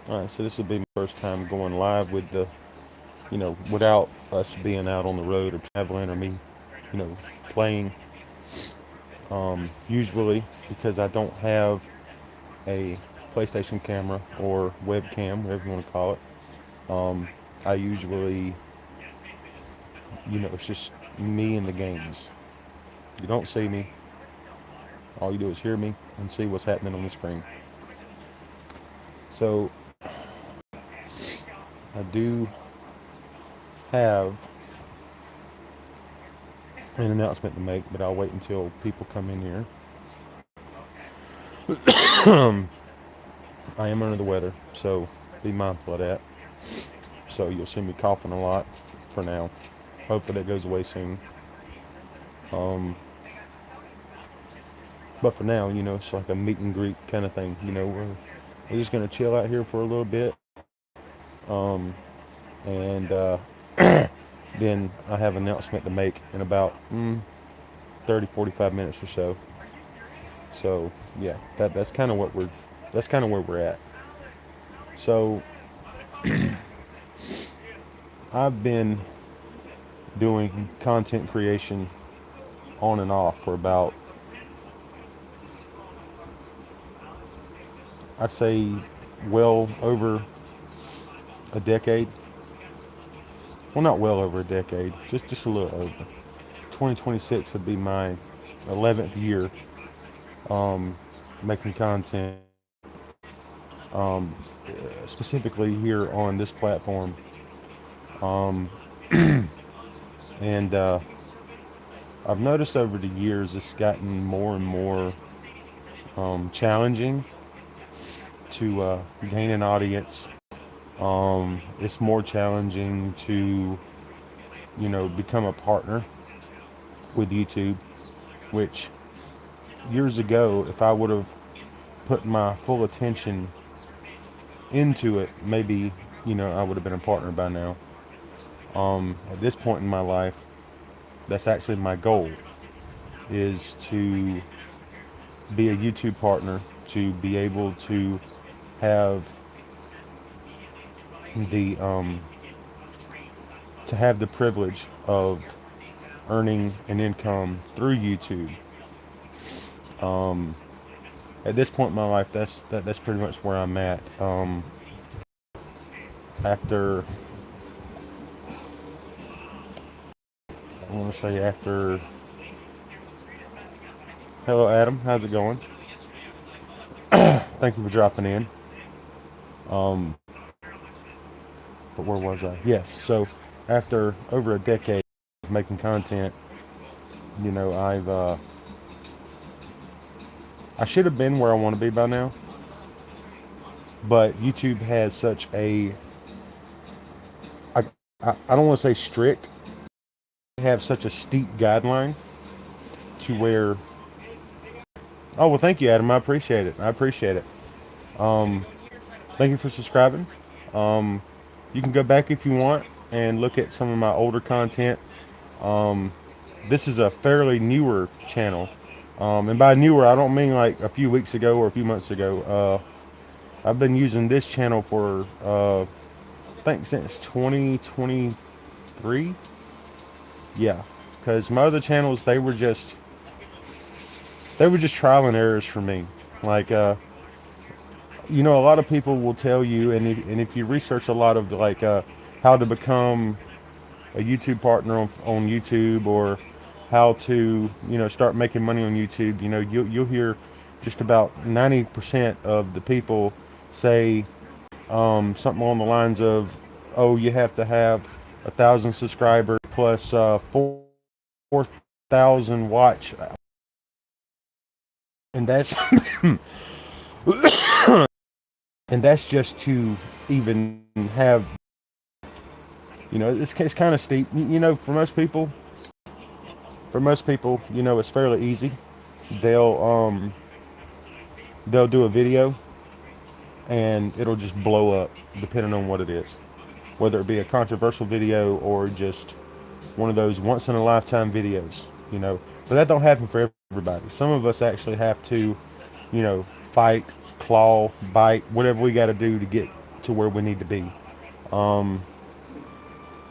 All right, so this will be my first time going live with the, without us being out on the road or traveling or me, playing. Usually, because I don't have a PlayStation camera or webcam, whatever you want to call it, I usually, it's just me and the games. You don't see me. All you do is hear me and see what's happening on the screen. So I do have an announcement to make, but I'll wait until people come in here. I am under the weather, so be mindful of that. So you'll see me coughing a lot for now. Hopefully that goes away soon. But for now, it's like a meet and greet kind of thing. We're just gonna chill out here for a little bit, and then I have an announcement to make in about 30, 45 minutes or so. So yeah, that's kind of where we're at. So I've been doing content creation on and off for about, I'd say, well over a decade. Well, not well over a decade, just a little over. 2026 would be my 11th year making content, specifically here on this platform. And I've noticed over the years it's gotten more and more challenging to gain an audience. It's more challenging to, become a partner with YouTube, which years ago, if I would have put my full attention into it, maybe, I would have been a partner by now. At this point in my life, that's actually my goal, is to be a YouTube partner, to be able to have the privilege of earning an income through YouTube. At this point in my life, that's pretty much where I'm at. After I want to say after. Hello, Adam. How's it going? Thank you for dropping in. But where was I? Yes. So after over a decade of making content, I should have been where I want to be by now. But YouTube has such a, I don't want to say strict, they have such a steep guideline to where, oh, well, thank you, Adam. I appreciate it. Thank you for subscribing. You can go back if you want and look at some of my older content. This is a fairly newer channel. And by newer, I don't mean like a few weeks ago or a few months ago. I've been using this channel for, I think since 2023. Yeah, because my other channels, they were just trial and errors for me. Like, a lot of people will tell you, and if you research a lot of like how to become a YouTube partner on YouTube, or how to start making money on YouTube, you'll hear just about 90% of the people say something along the lines of, "Oh, you have to have 1,000 subscribers plus 4,000 watch," and that's and that's just to even have. It's kind of steep. For most people, it's fairly easy. They'll they'll do a video and it'll just blow up depending on what it is, whether it be a controversial video or just one of those once in a lifetime videos. But that don't happen for everybody. Some of us actually have to, fight, claw, bite, whatever we got to do to get to where we need to be. Um,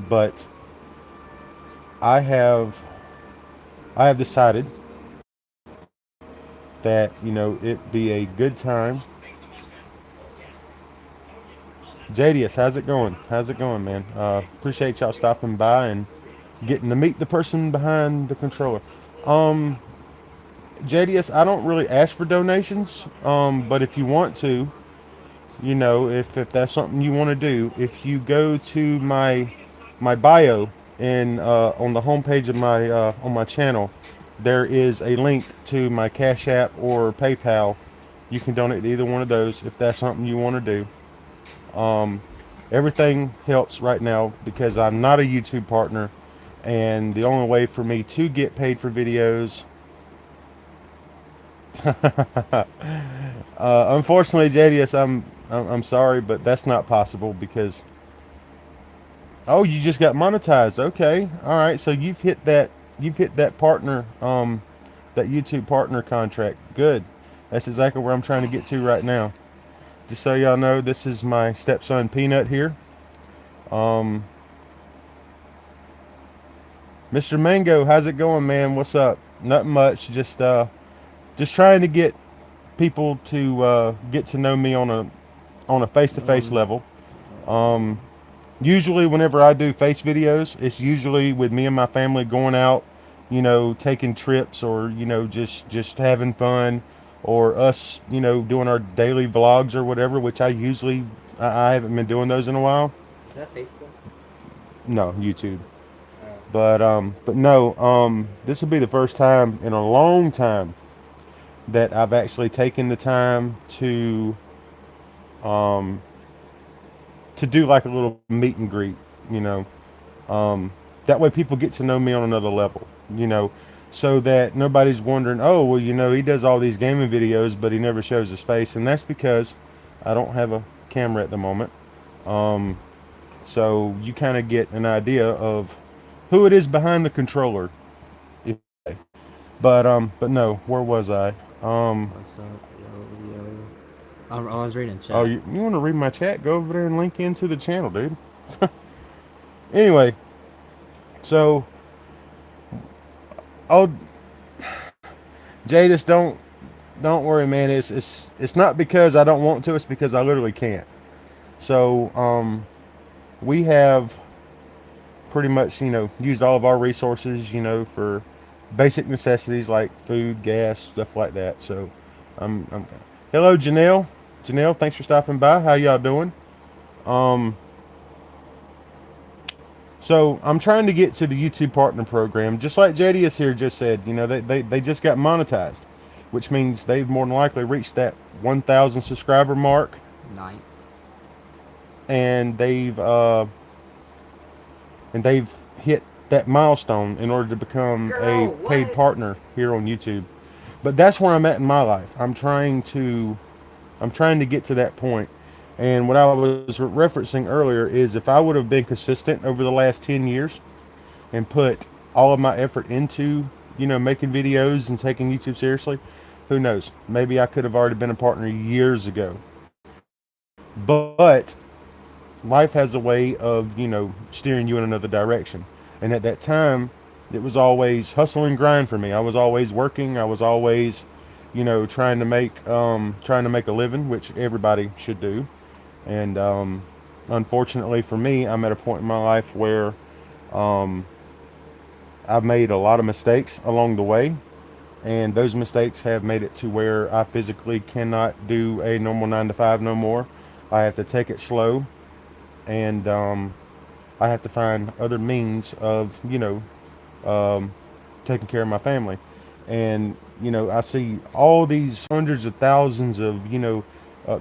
but I have I have decided that it be a good time. JDS, how's it going? How's it going, man? Appreciate y'all stopping by and getting to meet the person behind the controller. Um, JDS, I don't really ask for donations, but if you want to, if that's something you want to do, if you go to my bio and on the homepage of my on my channel, there is a link to my Cash App or PayPal. You can donate to either one of those if that's something you want to do. Um, Everything helps right now because I'm not a YouTube partner, and the only way for me to get paid for videos, unfortunately, JDS, I'm sorry, but that's not possible because oh, you just got monetized. Okay, all right. So you've hit that partner, that YouTube partner contract. Good. That's exactly where I'm trying to get to right now. Just so y'all know, this is my stepson Peanut here. Um, Mr. Mango, how's it going, man? What's up? Nothing much. Just trying to get people to get to know me on a face-to-face level. Um, Usually, whenever I do face videos, it's usually with me and my family going out, taking trips, or just having fun, or us, doing our daily vlogs or whatever. Which I haven't been doing those in a while. Is that Facebook? No, YouTube. Oh. But no, this will be the first time in a long time that I've actually taken the time um, to do like a little meet and greet, you know. That way people get to know me on another level, so that nobody's wondering, oh, well, he does all these gaming videos, but he never shows his face. And that's because I don't have a camera at the moment. Um, so you kind of get an idea of who it is behind the controller. If- but no, where was I? What's up, yo, yo? I was reading Oh, chat. you want to read my chat? Go over there and link into the channel, dude. Anyway, so, oh, Jadis, don't worry, man. It's not because I don't want to. It's because I literally can't. So, we have pretty much, used all of our resources, for basic necessities like food, gas, stuff like that. So, I'm hello, Janelle. Janelle, thanks for stopping by. How y'all doing? Um, so I'm trying to get to the YouTube partner program, just like JDS here just said. They just got monetized, which means they've more than likely reached that 1,000 subscriber mark, Ninth. and they've hit that milestone in order to become a Girl, paid what? partner here on YouTube. But that's where I'm at in my life. I'm trying to get to that point. And what I was referencing earlier is if I would have been consistent over the last 10 years and put all of my effort into, making videos and taking YouTube seriously, who knows? Maybe I could have already been a partner years ago. But life has a way of, steering you in another direction. And at that time, it was always hustle and grind for me. I was always working. I was always, trying to make a living, which everybody should do. And unfortunately for me, I'm at a point in my life where um, I've made a lot of mistakes along the way, and those mistakes have made it to where I physically cannot do a normal 9 to 5 no more. I have to take it slow, and I have to find other means of, um, taking care of my family. And I see all these hundreds of thousands of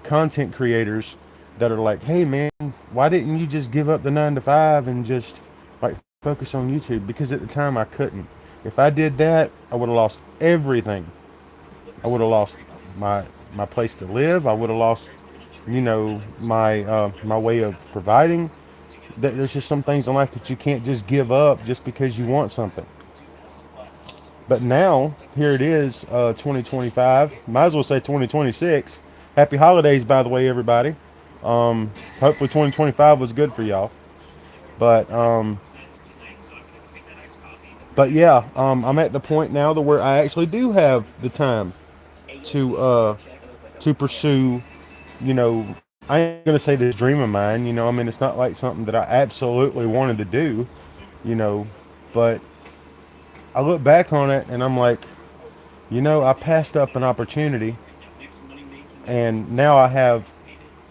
content creators that are like, hey man, why didn't you just give up the 9 to 5 and just like focus on YouTube? Because at the time I couldn't. If I did that, I would have lost everything. I would have lost my place to live. I would have lost my way of providing. There's just some things in life that you can't just give up just because you want something. But now, here it is, 2025. Might as well say 2026. Happy holidays, by the way, everybody. Hopefully 2025 was good for y'all. But yeah, I'm at the point now to where I actually do have the time to pursue, you know, I ain't gonna say this dream of mine, I mean, it's not like something that I absolutely wanted to do, you know, but I look back on it and I'm like, I passed up an opportunity, and now I have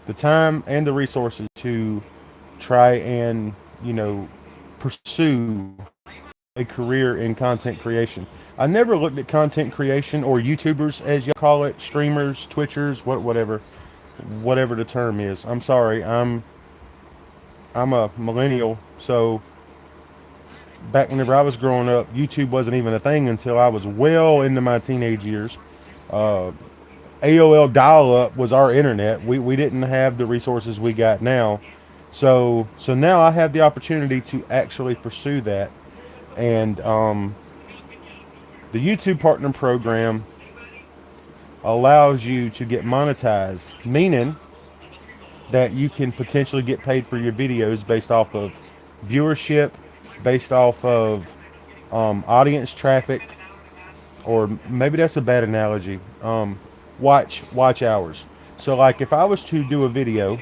the time and the resources to try and, pursue a career in content creation. I never looked at content creation, or YouTubers as you call it, streamers, Twitchers, whatever the term is. I'm sorry, I'm a millennial, so back whenever I was growing up, YouTube wasn't even a thing until I was well into my teenage years. AOL dial-up was our internet. We didn't have the resources we got now. So now I have the opportunity to actually pursue that. And the YouTube Partner Program allows you to get monetized, meaning that you can potentially get paid for your videos based off of viewership, based off of audience traffic, or maybe that's a bad analogy. Watch hours. So like if I was to do a video,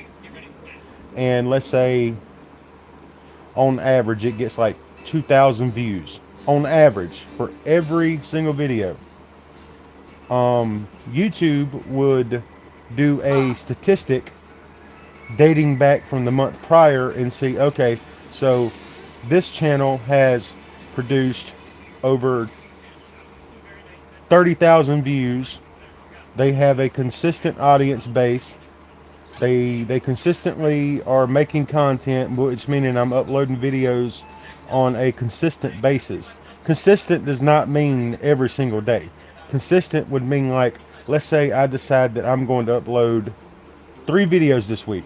and let's say on average it gets like 2,000 views on average for every single video, YouTube would do a statistic dating back from the month prior and see, okay, so this channel has produced over 30,000 views. They have a consistent audience base. They consistently are making content, which meaning I'm uploading videos on a consistent basis. Consistent does not mean every single day. Consistent would mean, like, let's say I decide that I'm going to upload 3 videos this week,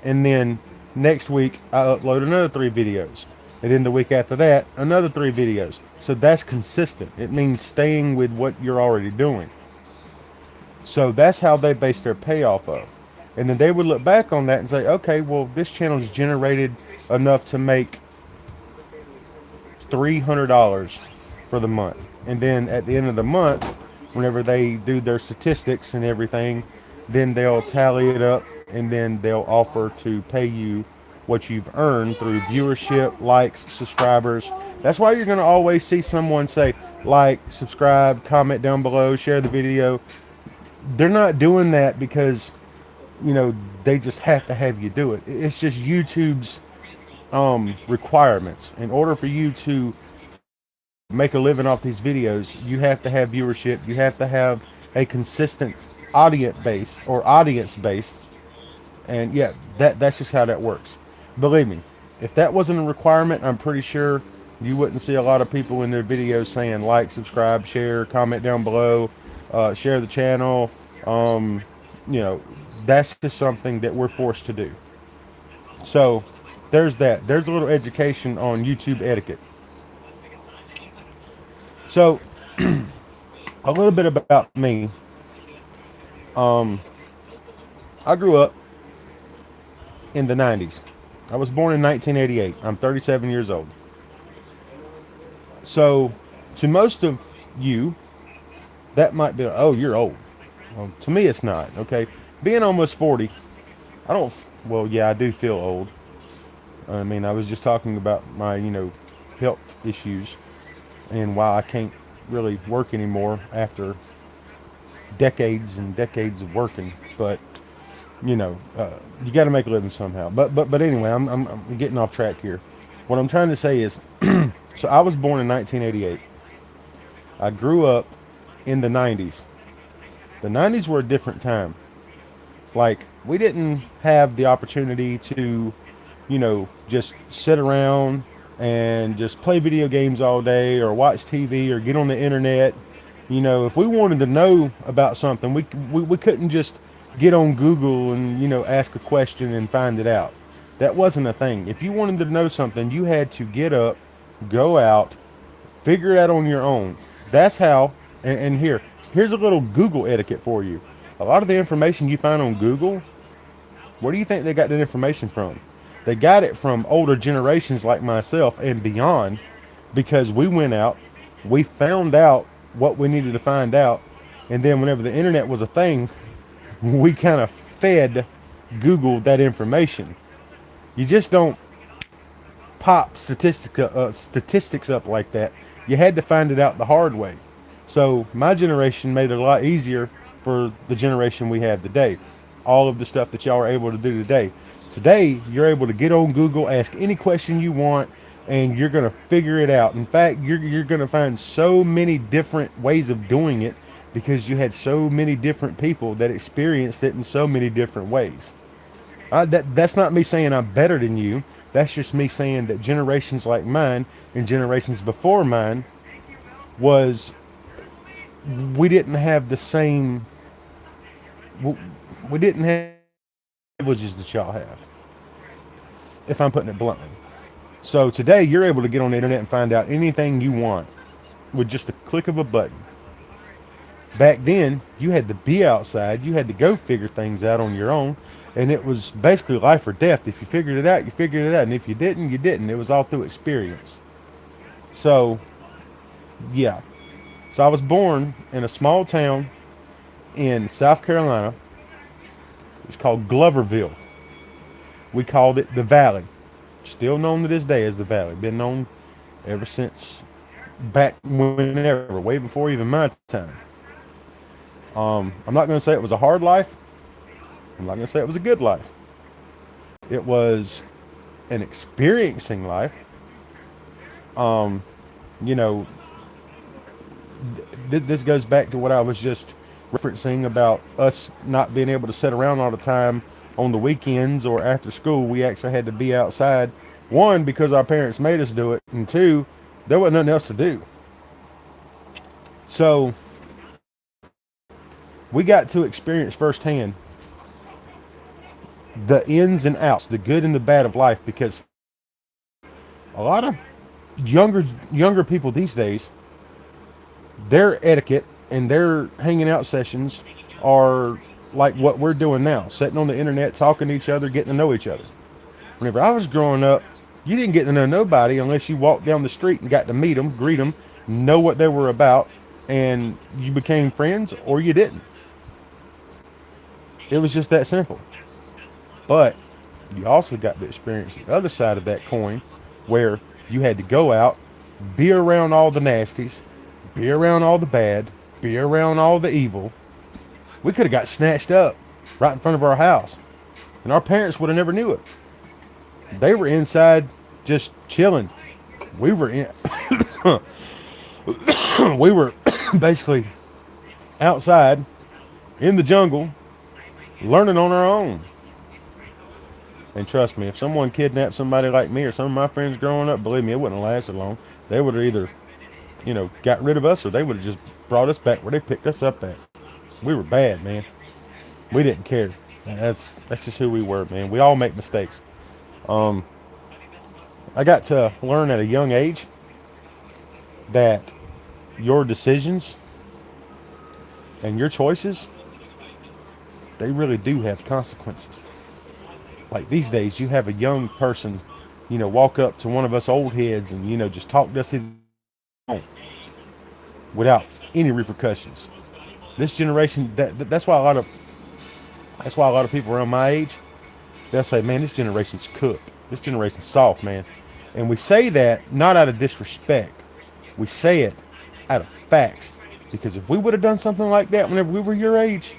and then next week I upload another 3 videos, and then the week after that another 3 videos. So that's consistent. It means staying with what you're already doing. So that's how they base their payoff of. And then they would look back on that and say, okay, well, this channel's generated enough to make $300 for the month. And then at the end of the month, whenever they do their statistics and everything, then they'll tally it up, and then they'll offer to pay you what you've earned through viewership, likes, subscribers. That's why you're going to always see someone say, like, subscribe, comment down below, share the video. They're not doing that because, they just have to have you do it. It's just YouTube's requirements. In order for you to make a living off these videos, you have to have viewership. You have to have a consistent audience base. And yeah, that's just how that works. Believe me, if that wasn't a requirement, I'm pretty sure you wouldn't see a lot of people in their videos saying like, subscribe, share, comment down below, share the channel. You know, that's just something that we're forced to do. So there's that. There's a little education on YouTube etiquette. So a little bit about me. I grew up in the 90s. I was born in 1988. I'm 37 years old. So to most of you, that might be, oh, you're old. Well, to me, it's not. Okay. Being almost 40, I don't, well, yeah, I do feel old. I mean, I was just talking about my, health issues and why I can't really work anymore after decades and decades of working. But, you got to make a living somehow. But anyway, I'm getting off track here. What I'm trying to say is, so I was born in 1988. I grew up in the 90s. The 90s were a different time. Like, we didn't have the opportunity to, just sit around and just play video games all day or watch TV or get on the internet. If we wanted to know about something, we couldn't just get on Google and, ask a question and find it out. That wasn't a thing. If you wanted to know something, you had to get up, go out, figure it out on your own. That's how, and here's a little Google etiquette for you. A lot of the information you find on Google Where do you think they got that information from? They got it from older generations like myself and beyond, because we went out, we found out what we needed to find out, and then whenever the internet was a thing, we kind of fed Google that information. You just don't pop statistics up like that. You had to find it out the hard way. So my generation made it a lot easier for the generation we have today. All of the stuff that y'all are able to do today. Today, you're able to get on Google, ask any question you want, and you're going to figure it out. In fact, you're going to find so many different ways of doing it because you had so many different people that experienced it in so many different ways. That's not me saying I'm better than you. That's just me saying that generations like mine and generations before mine was we didn't have the same we didn't have privileges that y'all have. If I'm putting it bluntly. So today you're able to get on the internet and find out anything you want with just a click of a button. Back then, you had to be outside. You had to go figure things out on your own. And it was basically life or death. If you figured it out, you figured it out. And if you didn't, you didn't. It was all through experience. So, yeah. So I was born in a small town in South Carolina. It's called Gloverville. We called it the Valley. Still known to this day as the Valley. Been known ever since back whenever, way before even my time. I'm not going to say it was a hard life. I'm not going to say it was a good life. It was an experiencing life. You know, this goes back to what I was just referencing about us not being able to sit around all the time on the weekends or after school. We actually had to be outside. One, because our parents made us do it, and two, there wasn't nothing else to do. So we got to experience firsthand the ins and outs, the good and the bad of life, because a lot of younger people these days, their etiquette and their hanging out sessions are like what we're doing now, sitting on the internet, talking to each other, getting to know each other. Whenever I was growing up, you didn't get to know nobody unless you walked down the street and got to meet them, greet them, know what they were about, and you became friends or you didn't. It was just that simple. But you also got to experience the other side of that coin where you had to go out, be around all the nasties, be around all the bad, be around all the evil. We could have got snatched up right in front of our house, and our parents would have never knew it. They were inside just chilling. We were in we were basically outside in the jungle learning on our own. And trust me, if someone kidnapped somebody like me or some of my friends growing up, believe me, it wouldn't have lasted long. They would have either, got rid of us, or they would have just brought us back where they picked us up at. We were bad, man. We didn't care. That's just who we were, man. We all make mistakes. I got to learn at a young age that your decisions and your choices, they really do have consequences. Like these days, you have a young person, walk up to one of us old heads and, just talk to us without any repercussions. This generation, that's why a lot of people around my age, they'll say, man, this generation's cooked. This generation's soft, man. And we say that not out of disrespect. We say it out of facts. Because if we would have done something like that whenever we were your age,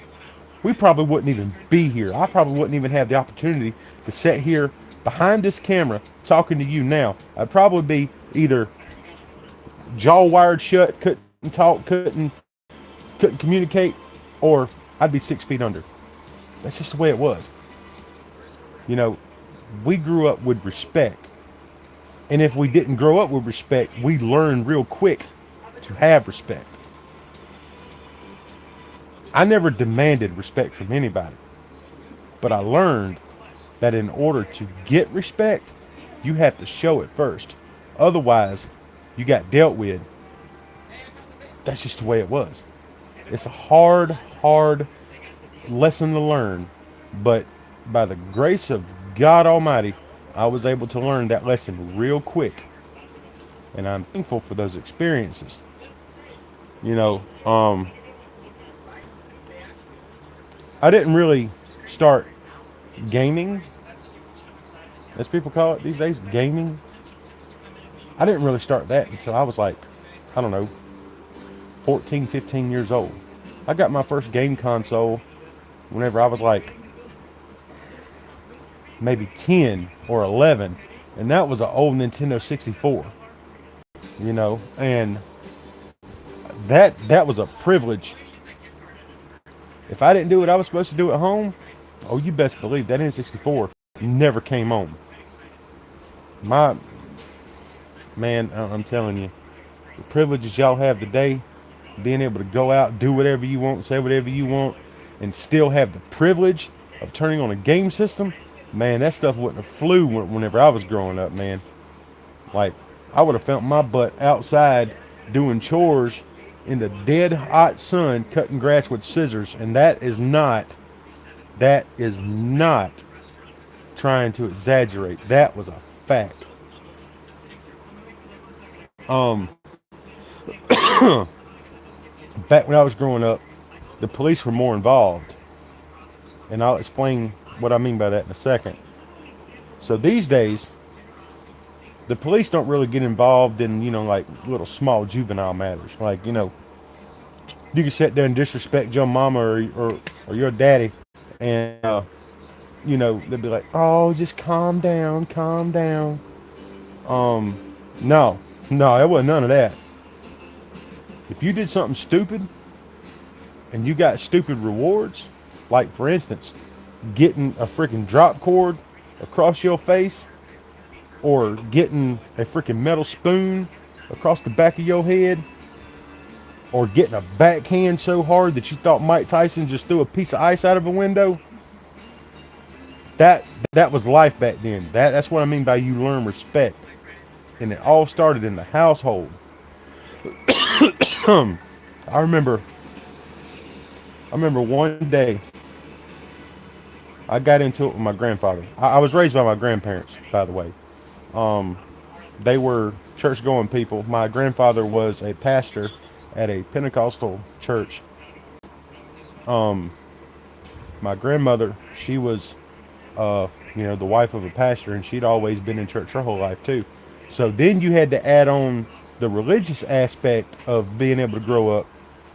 we probably wouldn't even be here. I probably wouldn't even have the opportunity to sit here behind this camera talking to you now. I'd probably be either jaw wired shut, couldn't talk, couldn't communicate, or I'd be 6 feet under. That's just the way it was. We grew up with respect. And if we didn't grow up with respect, we learned real quick to have respect. I never demanded respect from anybody. But I learned that in order to get respect, you have to show it first. Otherwise, you got dealt with. That's just the way it was. It's a hard lesson to learn, but by the grace of God Almighty, I was able to learn that lesson real quick, and I'm thankful for those experiences. You know, I didn't really start gaming, as people call it these days, gaming. I didn't really start that until I was like, I don't know, 14, 15 years old. I got my first game console whenever I was like maybe 10 or 11, and that was an old Nintendo 64, and that was a privilege. If I didn't do what I was supposed to do at home, oh, you best believe that N64 never came home. My man, I'm telling you, the privileges y'all have today, being able to go out, do whatever you want, say whatever you want, and still have the privilege of turning on a game system, man, that stuff wouldn't have flew whenever I was growing up, man. Like, I would have felt my butt outside doing chores in the dead hot sun, cutting grass with scissors, and that is not trying to exaggerate. That was a fact. Um, Back when I was growing up, the police were more involved, and I'll explain what I mean by that in a second. So these days, the police don't really get involved in, like little small juvenile matters. Like, you can sit there and disrespect your mama or your daddy, and, they'll be like, oh, just calm down, calm down. No, no, it wasn't none of that. If you did something stupid and you got stupid rewards, like for instance, getting a freaking drop cord across your face or getting a freaking metal spoon across the back of your head or getting a backhand so hard that you thought Mike Tyson just threw a piece of ice out of a window, that was life back then. That's what I mean by you learn respect. And it all started in the household. I remember one day I got into it with my grandfather. I was raised by my grandparents, by the way. They were church going people. My grandfather was a pastor at a Pentecostal church. My grandmother, she was, the wife of a pastor, and she'd always been in church her whole life too. So then you had to add on the religious aspect of being able to grow up.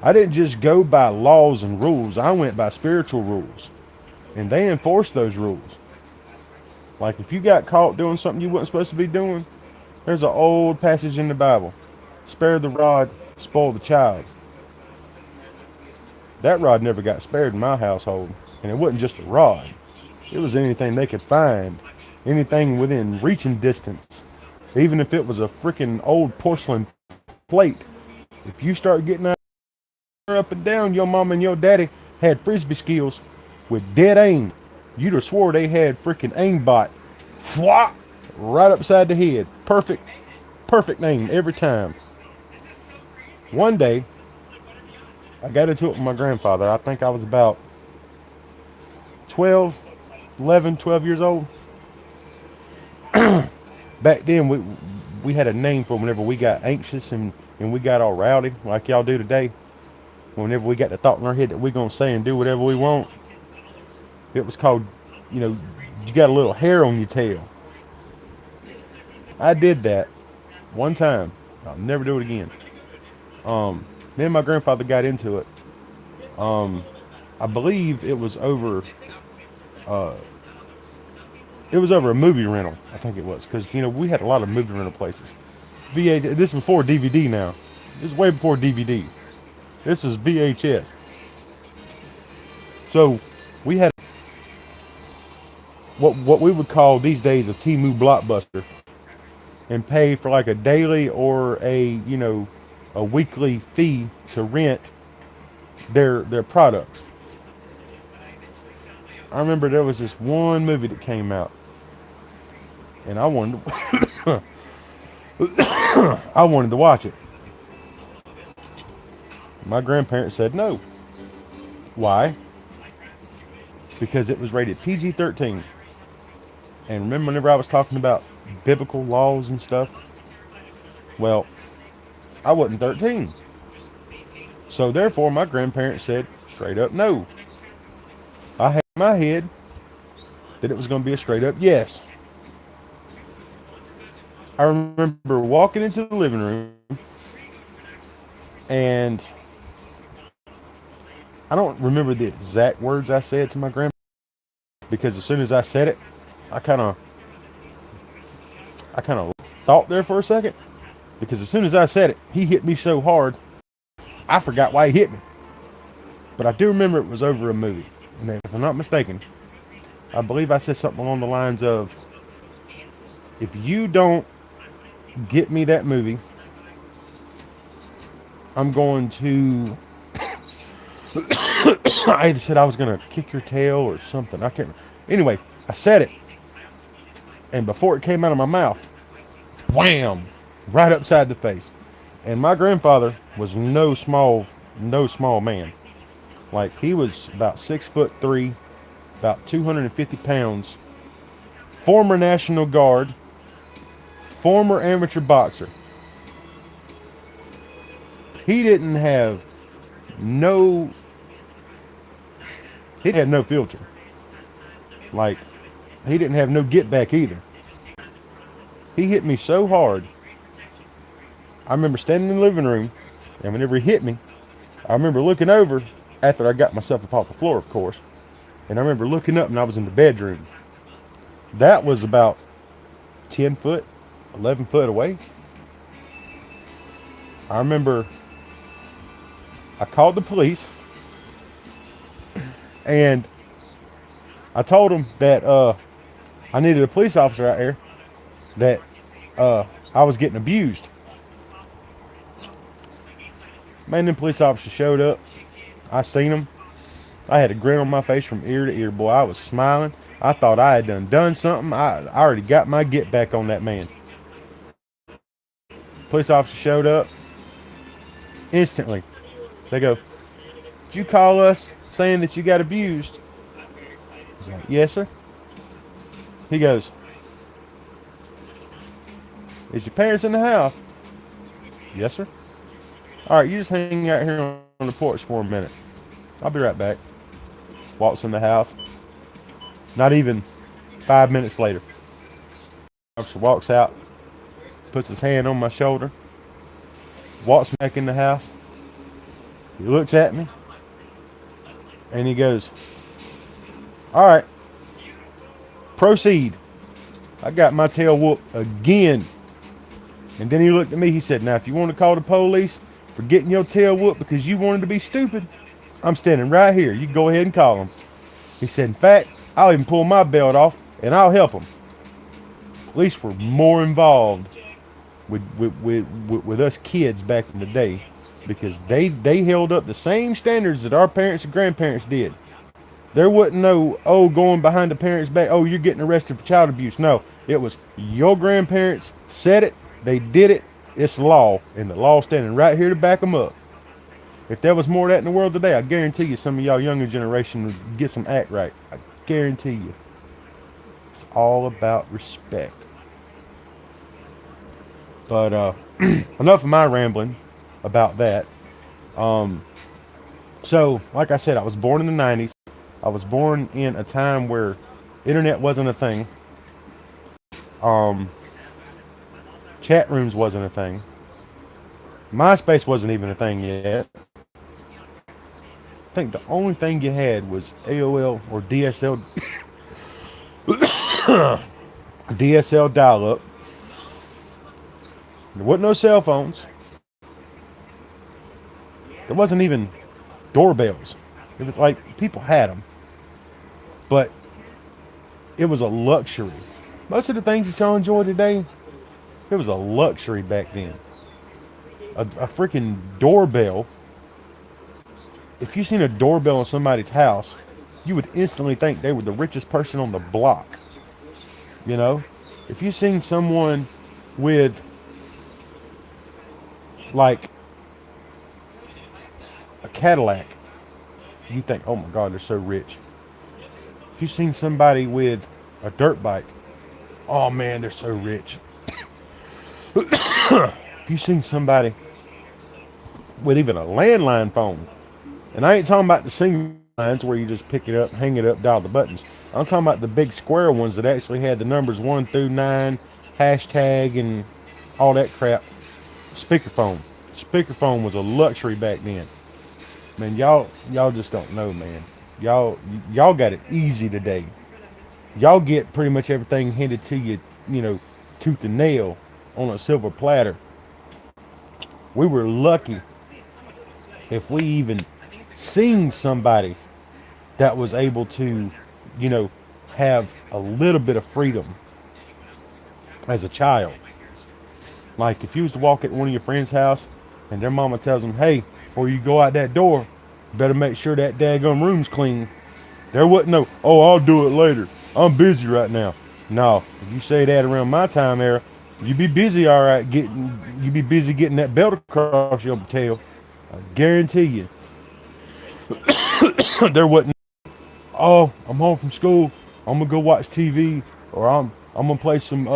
I didn't just go by laws and rules. I went by spiritual rules, and they enforced those rules. Like if you got caught doing something you wasn't supposed to be doing, there's an old passage in the Bible: "Spare the rod, spoil the child." That rod never got spared in my household, and it wasn't just a rod. It was anything they could find, anything within reaching distance. Even if it was a freaking old porcelain plate, if you start getting out up and down, your mom and your daddy had frisbee skills with dead aim. You'd have swore they had freaking aimbot. Flop! Right upside the head. Perfect aim every time. One day, I got into it with my grandfather. I think I was about 12 years old. Back then, we had a name for whenever we got anxious and we got all rowdy, like y'all do today. Whenever we got the thought in our head that we're going to say and do whatever we want, it was called, you got a little hair on your tail. I did that one time. I'll never do it again. Me and my grandfather got into it. I believe it was over a movie rental. I think it was because we had a lot of movie rental places. VH. This is before DVD. Now, this is way before DVD. This is VHS. So we had what we would call these days a Temu Blockbuster, and pay for like a daily or a weekly fee to rent their products. I remember there was this one movie that came out, and I wanted to, I wanted to watch it. My grandparents said no. Why? because it was rated PG-13. And remember whenever I was talking about biblical laws and stuff? Well, I wasn't 13. So therefore, my grandparents said straight up no. I had in my head that it was going to be a straight up yes. I remember walking into the living room, and I don't remember the exact words I said to my grandpa, because as soon as I said it, I kind of thought there for a second, because as soon as I said it, he hit me so hard, I forgot why he hit me. But I do remember it was over a movie. And if I'm not mistaken, I believe I said something along the lines of, if you don't get me that movie, I'm going to... I either said I was going to kick your tail or something. I can't remember. Anyway, I said it. And before it came out of my mouth, wham! Right upside the face. And my grandfather was no small man. Like, he was about 6'3", about 250 pounds, former National Guard, former amateur boxer. He didn't have no, he had no filter. Like, he didn't have no get back either. He hit me so hard. I remember standing in the living room, and whenever he hit me, I remember looking over after I got myself up off the floor, of course. And I remember looking up, and I was in the bedroom. That was about 10 foot, 11 foot away. I remember I called the police, and I told them that I needed a police officer out there, that I was getting abused. Man, them police officers showed up. I seen them. I had a grin on my face from ear to ear, boy. I was smiling. I thought I had done something. I already got my get back on that man. Police officer showed up. Instantly, they go, "Did you call us saying that you got abused?" I was like, "Yes, sir." He goes, "Is your parents in the house?" "Yes, sir." "All right, you just hang out here on the porch for a minute. I'll be right back." Walks in the house. Not even 5 minutes later, officer walks out, puts his hand on my shoulder, walks back in the house. He looks at me, and he goes, "All right, proceed." I got my tail whooped again. And then he looked at me. He said, "Now, if you want to call the police for getting your tail whooped because you wanted to be stupid, I'm standing right here. You can go ahead and call them." He said, "In fact, I'll even pull my belt off and I'll help them." Police were more involved with us kids back in the day, because they held up the same standards that our parents and grandparents did. There wasn't no, oh, going behind the parents' back, oh, you're getting arrested for child abuse. No, it was your grandparents said it, they did it, it's law, and the law standing right here to back them up. If there was more of that in the world today, I guarantee you some of y'all younger generation would get some act right. I guarantee you. It's all about respect. But enough of my rambling about that. So, like I said, I was born in the 90s. I was born in a time where internet wasn't a thing. Chat rooms wasn't a thing. MySpace wasn't even a thing yet. I think the only thing you had was AOL or DSL DSL dial-up. There wasn't no cell phones. There wasn't even doorbells. It was like people had them, but it was a luxury. Most of the things that y'all enjoy today, it was a luxury back then. A freaking doorbell. If you seen a doorbell in somebody's house, you would instantly think they were the richest person on the block. You know, if you seen someone with like a Cadillac, you think, oh my God, they're so rich. If you've seen somebody with a dirt bike, oh man, they're so rich. If you've seen somebody with even a landline phone, and I ain't talking about the single lines where you just pick it up, hang it up, dial the buttons. I'm talking about the big square ones that actually had the numbers 1 through 9, hashtag, and all that crap. Speakerphone. Speakerphone was a luxury back then. Man, y'all just don't know, man. Y'all got it easy today. Y'all get pretty much everything handed to you, tooth and nail on a silver platter. We were lucky if we even seen somebody that was able to, you know, have a little bit of freedom as a child. Like if you was to walk at one of your friends' house and their mama tells them, hey, before you go out that door, you better make sure that daggum room's clean. There wasn't no, oh, I'll do it later. I'm busy right now. No, if you say that around my time era, you be busy, all right, you be busy getting that belt across your tail. I guarantee you. There wasn't, oh, I'm home from school. I'm gonna go watch TV, or I'm gonna play some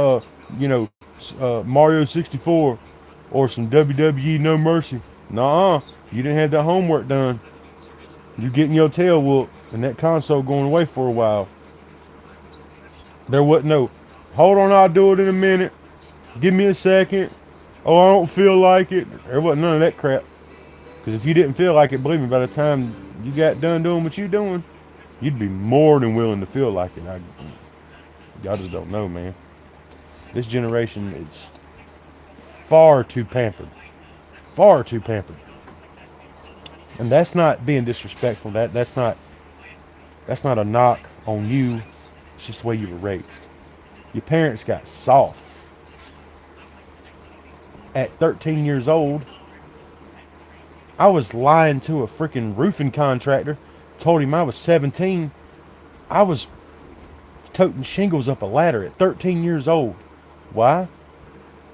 you know Mario 64 or some WWE No Mercy. Nuh-uh. You didn't have that homework done. You getting your tail whooped and that console going away for a while. There wasn't no, hold on, I'll do it in a minute. Give me a second. Oh, I don't feel like it. There wasn't none of that crap. Because if you didn't feel like it, believe me, by the time you got done doing what you doing, you'd be more than willing to feel like it. Y'all just don't know, man. This generation is far too pampered. Far too pampered. And that's not being disrespectful. That's not a knock on you. It's just the way you were raised. Your parents got soft. At 13 years old, I was lying to a freaking roofing contractor. Told him I was 17. I was toting shingles up a ladder at 13 years old. Why?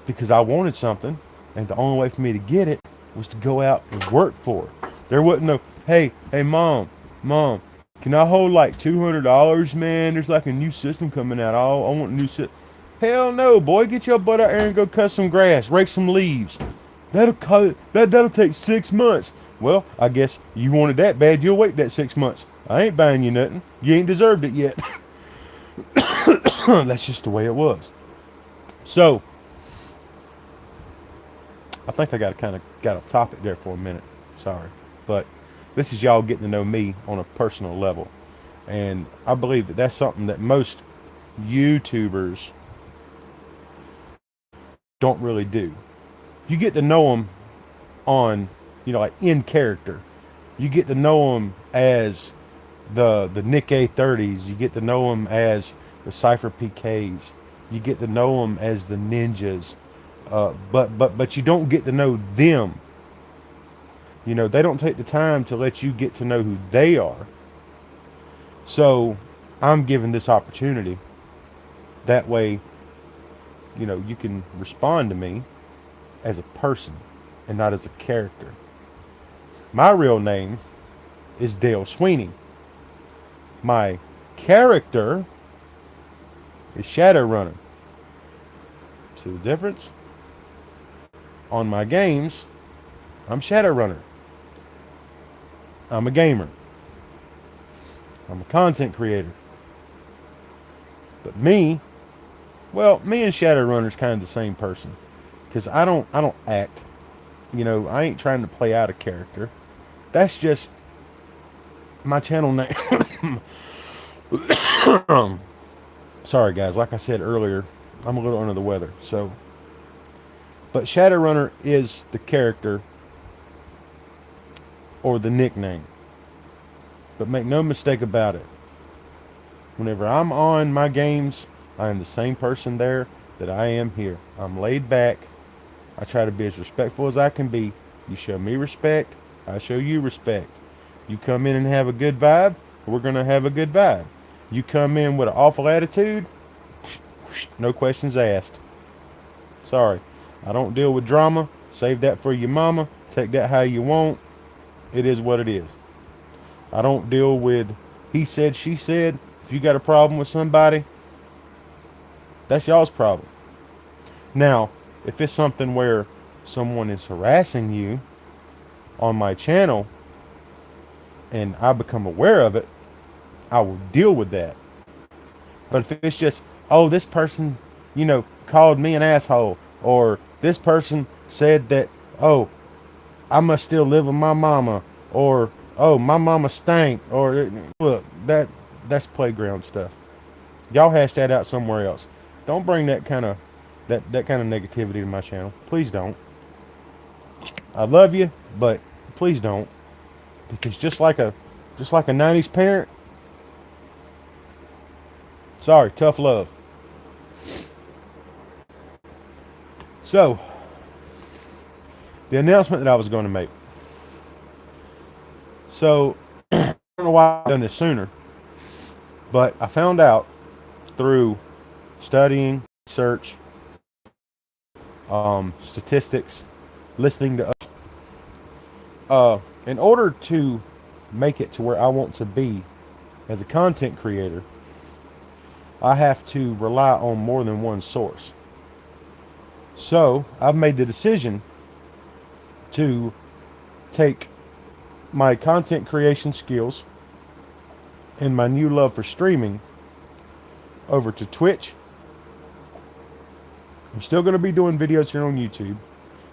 Because I wanted something, and the only way for me to get it was to go out and work for it. There wasn't no, hey, mom, can I hold like $200, man? There's like a new system coming out. I want a new system. Hell no, boy. Get your butt out there and go cut some grass, rake some leaves. That'll take 6 months. Well, I guess you wanted that bad. You'll wait that 6 months. I ain't buying you nothing. You ain't deserved it yet. That's just the way it was. So, I think I got off topic there for a minute. Sorry. But this is y'all getting to know me on a personal level. And I believe that that's something that most YouTubers don't really do. You get to know them on, like in character. You get to know them as the Nick A30s. You get to know them as the Cypher PKs. You get to know them as the ninjas. But you don't get to know them. They don't take the time to let you get to know who they are. So I'm given this opportunity. That way, you can respond to me as a person and not as a character. My real name is Dale Sweeney. My character is ShadowRunner. See the difference? On my games, I'm ShadowRunner. I'm a gamer. I'm a content creator. But me and Shadowrunner's kind of the same person. Because I don't act. I ain't trying to play out a character. That's just my channel name. Sorry guys, like I said earlier, I'm a little under the weather. But Shadowrunner is the character or the nickname. But make no mistake about it. Whenever I'm on my games, I am the same person there that I am here. I'm laid back. I try to be as respectful as I can be. You show me respect, I show you respect. You come in and have a good vibe, we're going to have a good vibe. You come in with an awful attitude, no questions asked. Sorry, I don't deal with drama. Save that for your mama. Take that how you want. It is what it is. I don't deal with he said, she said. If you got a problem with somebody, that's y'all's problem. Now, if it's something where someone is harassing you on my channel and I become aware of it, I will deal with that. But if it's just, oh, this person, called me an asshole, or this person said that, oh, I must still live with my mama, or oh, my mama stank, or look, that's playground stuff. Y'all hash that out somewhere else. Don't bring that kind of negativity to my channel. Please don't. I love you, but please don't. Because just like a 90s parent, sorry, tough love. So, the announcement that I was going to make. So, I don't know why I've done this sooner, but I found out through studying, research, statistics, listening to in order to make it to where I want to be as a content creator, I have to rely on more than one source. So I've made the decision to take my content creation skills and my new love for streaming over to Twitch. I'm still going to be doing videos here on YouTube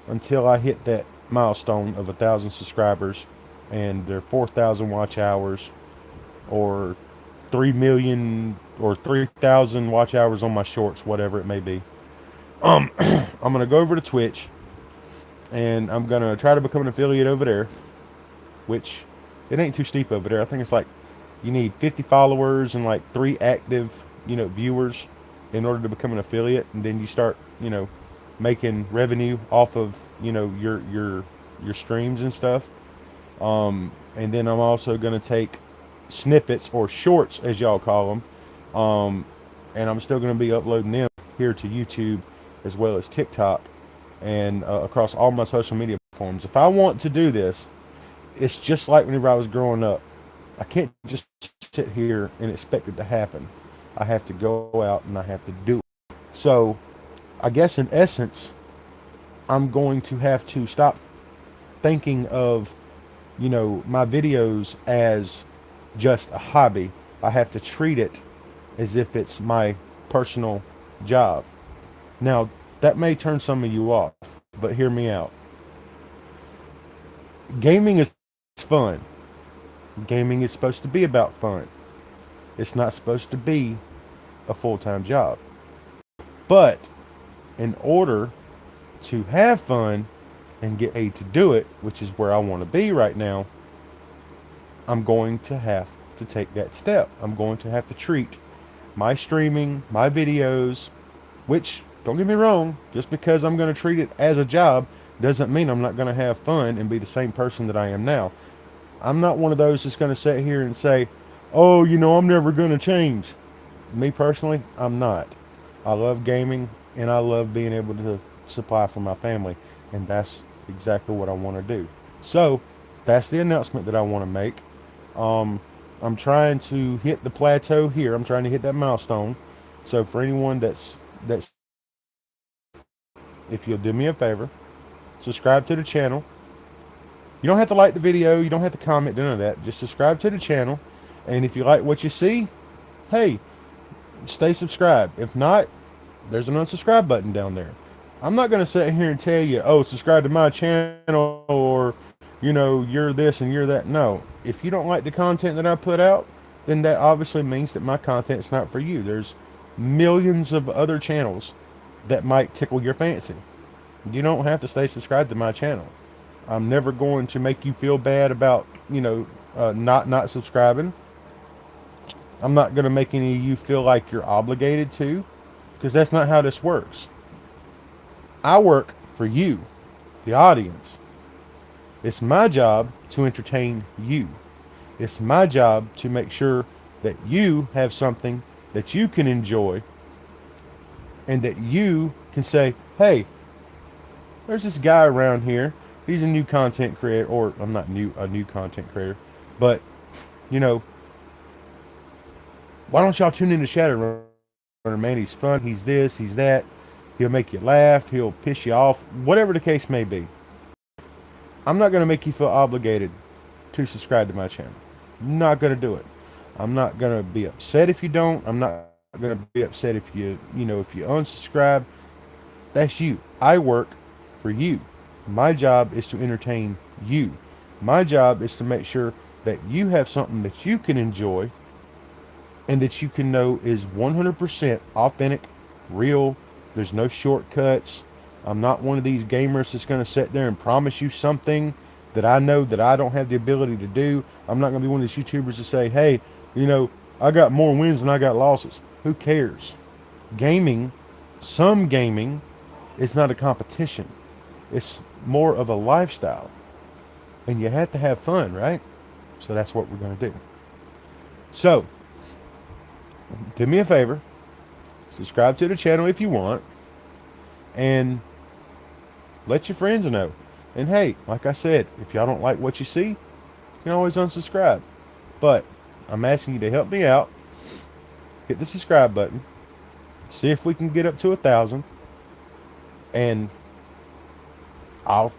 until I hit that milestone of 1,000 subscribers and their 4,000 watch hours, or 3 million or 3,000 watch hours on my shorts, whatever it may be. I'm going to go over to Twitch and I'm going to try to become an affiliate over there, which it ain't too steep over there. I think it's like you need 50 followers and like 3 active, viewers in order to become an affiliate, and then you start, making revenue off of, your streams and stuff. And then I'm also going to take snippets, or shorts as y'all call them, and I'm still going to be uploading them here to YouTube as well as TikTok and across all my social media platforms. If I want to do this, it's just like whenever I was growing up. I can't just sit here and expect it to happen. I have to go out and I have to do it. So I guess in essence, I'm going to have to stop thinking of, my videos as just a hobby. I have to treat it as if it's my personal job. Now, that may turn some of you off, but hear me out. Gaming is fun. Gaming is supposed to be about fun. It's not supposed to be a full-time job. But in order to have fun and get paid to do it, which is where I want to be right now, I'm going to have to take that step. I'm going to have to treat my streaming, my videos, which, don't get me wrong, just because I'm going to treat it as a job doesn't mean I'm not going to have fun and be the same person that I am now. I'm not one of those that's going to sit here and say, oh, I'm never going to change. Me personally, I'm not. I love gaming and I love being able to supply for my family, and that's exactly what I want to do. So that's the announcement that I want to make. I'm trying to hit the plateau here. I'm trying to hit that milestone. So for anyone that's if you'll do me a favor, subscribe to the channel. You don't have to like the video, you don't have to comment, none of that. Just subscribe to the channel, and if you like what you see, hey, stay subscribed. If not, there's an unsubscribe button down there. I'm not going to sit here and tell you, oh, subscribe to my channel, or, you're this and you're that. No. If you don't like the content that I put out, then that obviously means that my content's not for you. There's millions of other channels that might tickle your fancy. You don't have to stay subscribed to my channel. I'm never going to make you feel bad about, not subscribing. I'm not going to make any of you feel like you're obligated to, because that's not how this works. I work for you, the audience. It's my job to entertain you. It's my job to make sure that you have something that you can enjoy, and that you can say, hey, there's this guy around here. He's a new content creator, or I'm not a new content creator, but Why don't y'all tune into ShadowRunner? Man, he's fun. He's this. He's that. He'll make you laugh. He'll piss you off. Whatever the case may be. I'm not going to make you feel obligated to subscribe to my channel. Not going to do it. I'm not going to be upset if you don't. I'm not going to be upset if if you unsubscribe. That's you. I work for you. My job is to entertain you. My job is to make sure that you have something that you can enjoy and that you can know is 100% authentic, real. There's no shortcuts. I'm not one of these gamers that's going to sit there and promise you something that I know that I don't have the ability to do. I'm not going to be one of these YouTubers to say, hey, I got more wins than I got losses. Who cares? Gaming, some gaming, is not a competition. It's more of a lifestyle. And you have to have fun, right? So that's what we're going to do. So, do me a favor. Subscribe to the channel if you want. And let your friends know. And hey, like I said, if y'all don't like what you see, you can always unsubscribe. But I'm asking you to help me out. Hit the subscribe button. See if we can get up to 1,000. And I'll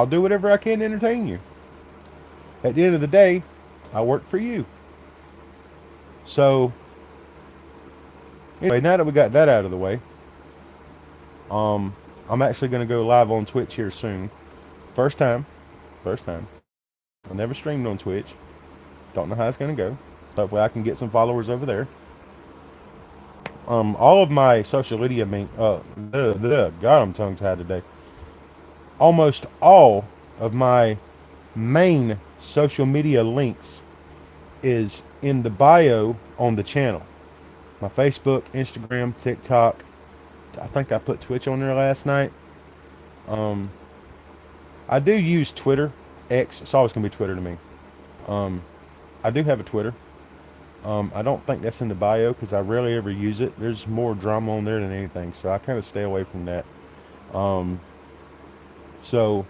do whatever I can to entertain you. At the end of the day, I work for you. So, anyway, now that we got that out of the way, I'm actually going to go live on Twitch here soon. First time. I never streamed on Twitch. Don't know how it's going to go. Hopefully I can get some followers over there. All of my social media, God, I'm tongue tied today. Almost all of my main social media links is in the bio on the channel. My Facebook, Instagram, TikTok. I think I put Twitch on there last night. I do use Twitter, X. It's always gonna be Twitter to me. I do have a Twitter. I don't think that's in the bio because I rarely ever use it. There's more drama on there than anything, so I kind of stay away from that. So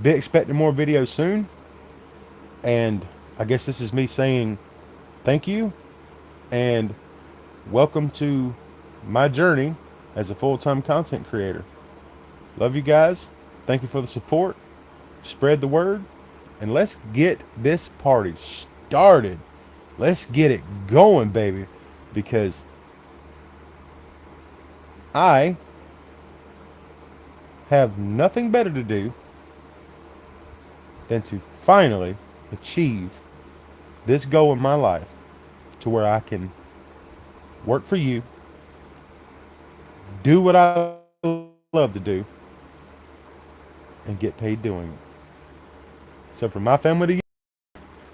be expecting more videos soon. And I guess this is me saying thank you and welcome to my journey as a full-time content creator. Love you guys. Thank you for the support. Spread the word. And let's get this party started. Let's get it going, baby. Because I have nothing better to do than to finally achieve this goal in my life to where I can work for you, do what I love to do, and get paid doing it. So from my family to you,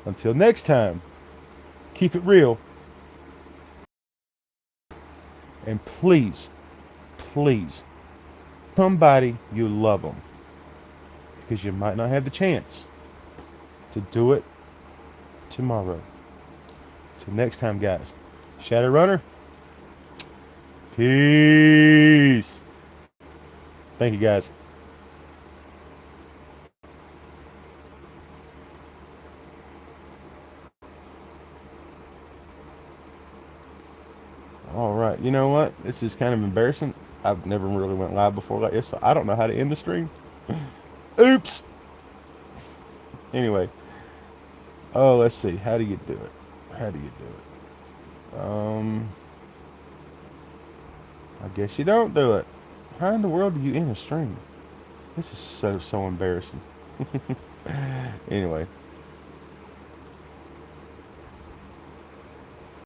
until next time, keep it real. And please, please, somebody you love them. Because you might not have the chance to do it tomorrow. Till next time, guys. ShadowRunner, peace. Thank you, guys. All right. You know what? This is kind of embarrassing. I've never really went live before like this, so I don't know how to end the stream. Oops. Anyway. Oh, let's see. How do you do it? How do you do it? I guess you don't do it. How in the world do you end a stream? This is so embarrassing. Anyway.